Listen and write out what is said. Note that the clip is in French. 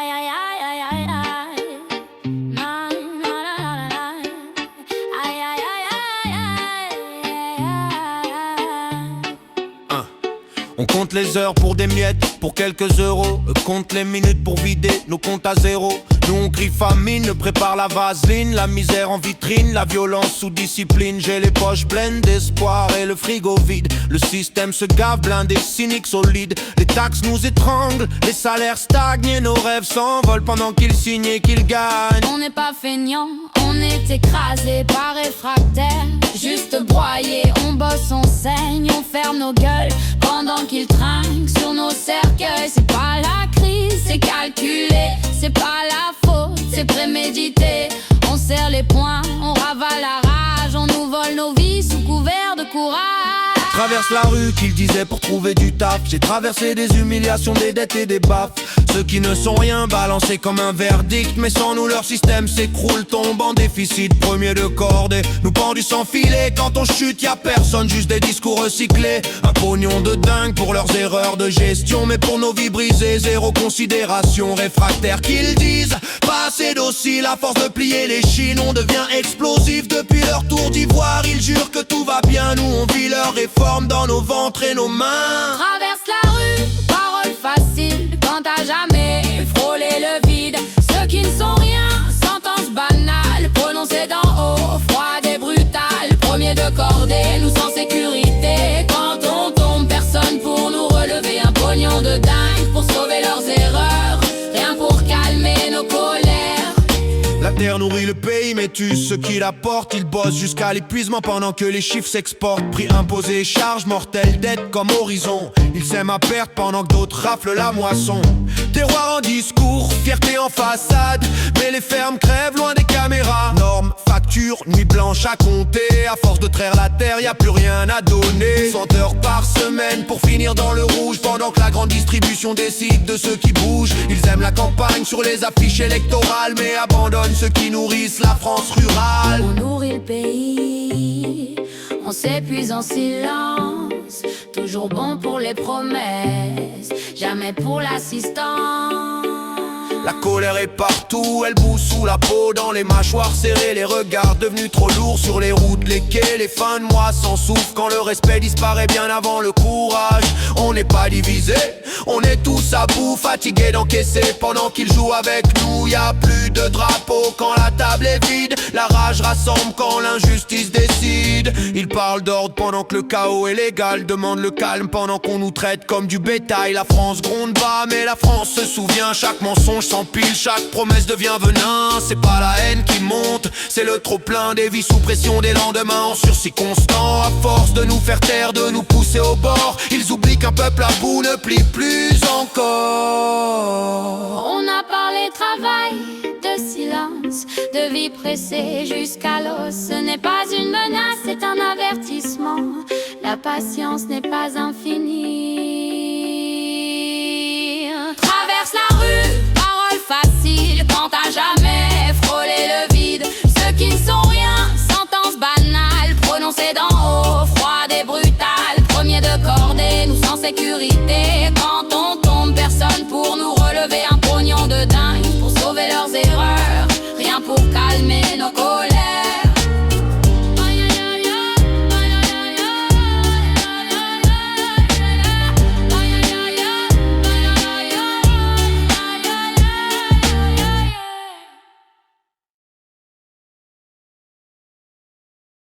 Aïe, aïe, aïe, aïe, aïe, aïe. Na, na, na, na, na. Aïe, aïe, aïe, aïe, aïe, aïe. On compte les heures pour des miettes, pour quelques euros. Eux comptent les minutes pour vider nos comptes à zéro. Nous on crie famine, prépare la vaseline. La misère en vitrine, la violence sous discipline. J'ai les poches pleines d'espoir et le frigo vide. Le système se gave, blindé, cynique, solide. Les taxes nous étranglent, les salaires stagnent et nos rêves s'envolent pendant qu'ils signent et qu'ils gagnent. On n'est pas feignant, on est écrasé, pas réfractaire, juste broyé. On bosse, on saigne, on ferme nos gueules pendant qu'ils trinquent sur nos cercueils. C'est pas la crise, c'est calculé. C'est pas la faute, c'est prémédité. On serre les poings, on ravale la rage. On nous vole nos vies sous couvert de courage. Traverse la rue qu'il disait pour trouver du taf. J'ai traversé des humiliations, des dettes et des baffes. Ceux qui ne sont rien balancés comme un verdict. Mais sans nous leur système s'écroule, tombe en déficit. Premier de cordée, nous pendus sans filet. Quand on chute y'a personne, juste des discours recyclés. Un pognon de dingue pour leurs erreurs de gestion. Mais pour nos vies brisées, zéro considération. Réfractaires qu'ils disent, pas assez docile. À force de plier les chines, on devient explosif. Depuis leur tour d'ivoire, ils jurent que tout va bien. Nous on vit leur réforme dans nos ventres et nos mains. Traverse la rue, parole facile. Quand t'as jamais frôlé le vide. Ceux qui ne sont rien, sentence banale prononcée d'en haut, froide et brutale. Premier de cordée, nous sans sécurité. Quand on tombe, personne pour nous relever. Un pognon de dingue pour sauver leurs erreurs. Rien pour calmer nos colères. La terre nourrit le pays mais tue ceux qui la portent. Ils bossent jusqu'à l'épuisement pendant que les chiffres s'exportent. Prix imposé, charges mortelles, dettes comme horizon. Ils sèment à perte pendant que d'autres raflent la moisson. Terroir en discours, fierté en façade. Mais les fermes crèvent loin des caméras. Normes, factures, nuit blanche à compter. À force de traire la terre, y a plus rien à donner. 100 heures par semaine pour finir dans le rouge. Pendant que la grande distribution décide de ceux qui bougent. Ils aiment la campagne sur les affiches électorales. Mais abandonnent ceux qui nourrissent la France rurale. On nourrit le pays, on s'épuise en silence. Toujours bon pour les promesses, jamais pour l'assistance. La colère est partout, elle bout sous la peau. Dans les mâchoires serrées, les regards devenus trop lourds. Sur les routes, les quais, les fins de mois sans souffle. Quand le respect disparaît bien avant le courage. On n'est pas divisés, on est tous à bout. Fatigués d'encaisser pendant qu'ils jouent avec nous. Y a plus de drapeau quand la table est vide. La rage rassemble quand l'injustice décide. Ils parlent d'ordre pendant que le chaos est légal. Demandent le calme pendant qu'on nous traite comme du bétail. La France gronde bas mais la France se souvient. Chaque mensonge s'empile, chaque promesse devient venin. C'est pas la haine qui monte, c'est le trop plein des vies sous pression, des lendemains en sursis constant. À force de nous faire taire, de nous pousser au bord, ils oublient qu'un peuple à bout ne plie plus encore. On a parlé travail, de silence, de vie pressée jusqu'à l'os. Ce n'est pas une menace, c'est un avertissement. La patience n'est pas infinie.